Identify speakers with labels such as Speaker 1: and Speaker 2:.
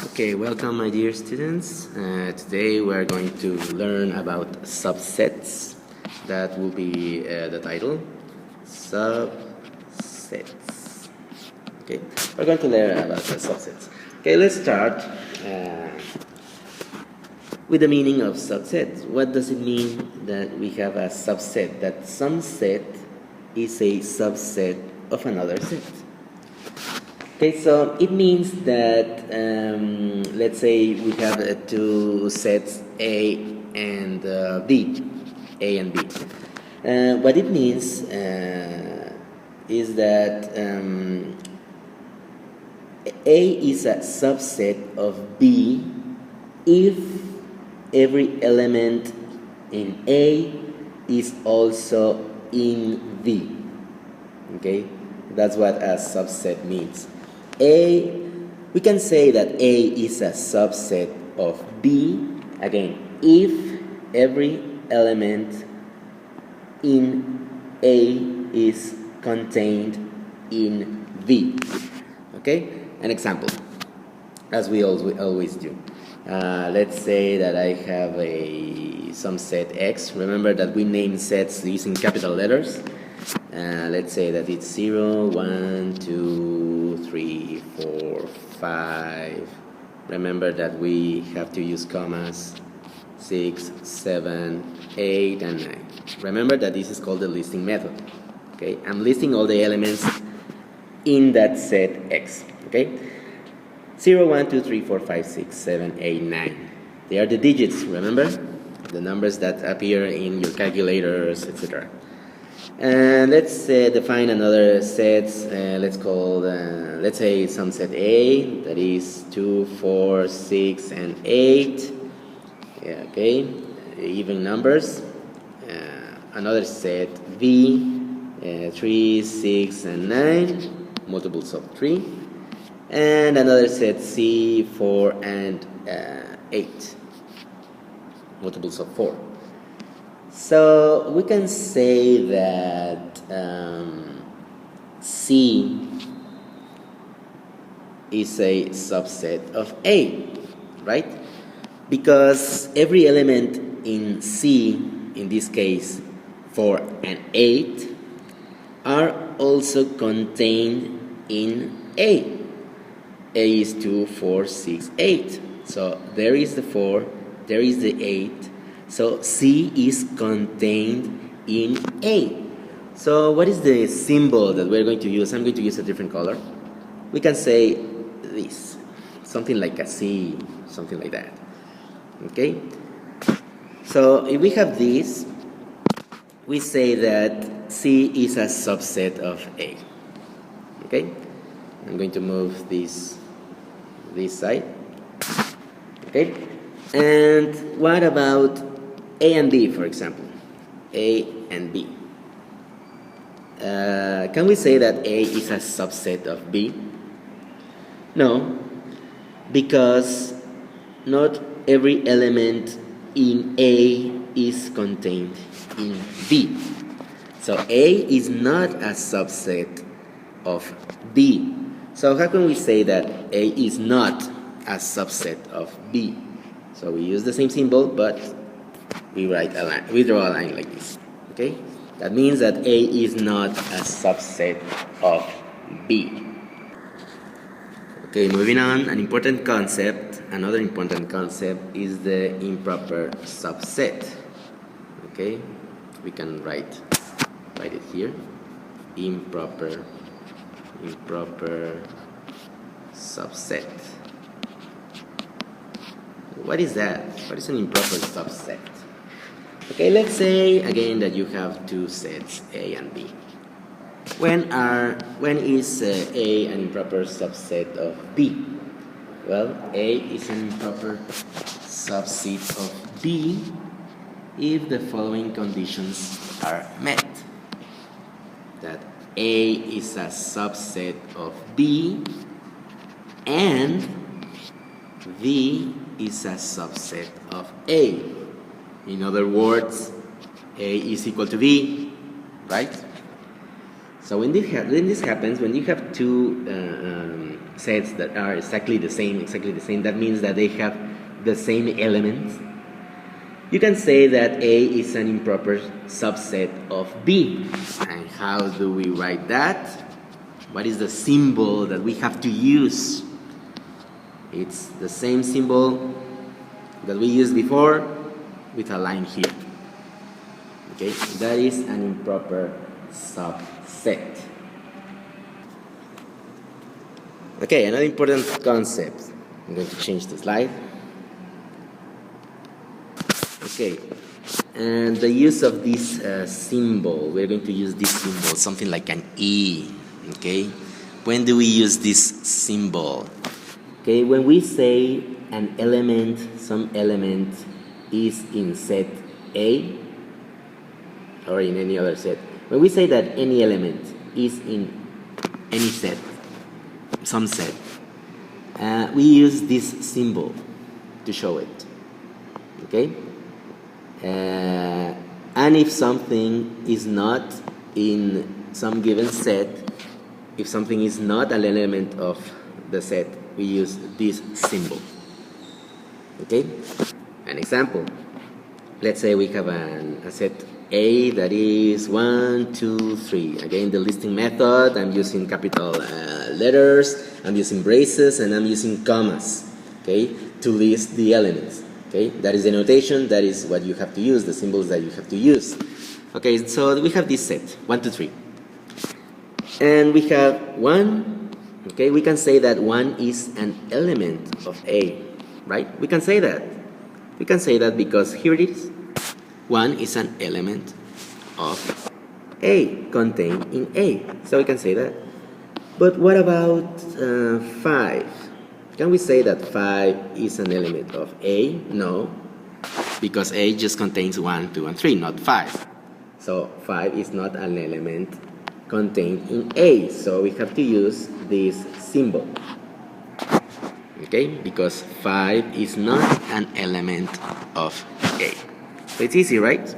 Speaker 1: Okay, welcome my dear students. Today we are going to learn about subsets. That will be the title, subsets. Okay, we're going to learn about the subsets. Okay, let's start with the meaning of subset. What does it mean that we have a subset? That some set is a subset of another set. Okay, so it means that, let's say we have two sets A and B, A and B. What it means is that A is a subset of B if every element in A is also in B. Okay, that's what a subset means. We can say that A is a subset of B, again, if every element in A is contained in V. Okay, an example, as we always do. Let's say that I have some set X. Remember that we name sets using capital letters. Let's say that it's 0, 1, 2, 3, 4, 5. Remember that we have to use commas, 6, 7, 8, and 9. Remember that this is called the listing method. Okay, I'm listing all the elements in that set X. Okay, 0, 1, 2, 3, 4, 5, 6, 7, 8, 9. They are the digits, remember? The numbers that appear in your calculators, etc. And let's define another set. Let's say some set A, that is 2, 4, 6, and 8. Yeah, okay, even numbers. Another set V, 3, 6, and 9, multiples of 3. And another set C, 4, and 8, multiples of 4. So we can say that C is a subset of A, right? Because every element in C, in this case 4 and 8, are also contained in A. A is 2, 4, 6, 8. So there is the 4, there is the 8. So C is contained in A. So what is the symbol that we're going to use? I'm going to use a different color. We can say this, something like a C, something like that. Okay? So if we have this, we say that C is a subset of A. Okay? I'm going to move this side. Okay? And what about A and B, for example? A and B. Can we say that A is a subset of B? No, because not every element in A is contained in B. So A is not a subset of B. So how can we say that A is not a subset of B? So we use the same symbol, but we draw a line like this. Okay? That means that A is not a subset of B. Okay, moving on, another important concept is the improper subset. Okay? We can write it here. Improper subset. What is that? What is an improper subset? Okay, let's say again that you have two sets A and B. When is A an improper subset of B? Well, A is an improper subset of B if the following conditions are met. That A is a subset of B and V is a subset of A. In other words, A is equal to V, right? So when this happens, when you have two sets that are exactly the same, that means that they have the same elements, you can say that A is an improper subset of B. And how do we write that? What is the symbol that we have to use? It's the same symbol that we used before with a line here. Okay, that is an improper subset. Okay, another important concept. I'm going to change the slide. Okay, and the use of this symbol, we're going to use this symbol, something like an E. Okay, when do we use this symbol? Okay, when we say an element, some element is in set A or in any other set. When we say that any element is in any set, some set, we use this symbol to show it. Okay? And if something is not in some given set, if something is not an element of the set, we use this symbol. Okay? An example. Let's say we have a set A that is 1, 2, 3. Again, the listing method, I'm using capital letters, I'm using braces, and I'm using commas, okay, to list the elements. Okay, that is the notation, that is what you have to use, the symbols that you have to use. Okay, so we have this set, 1, 2, 3. And we have 1, okay, we can say that 1 is an element of A, right? We can say that. We can say that because here it is. 1 is an element of A, contained in A. So we can say that. But what about 5? Can we say that 5 is an element of A? No, because A just contains 1, 2, and 3, not 5. So 5 is not an element contained in A. So we have to use this symbol. Okay, because 5 is not an element of A. So it's easy, right?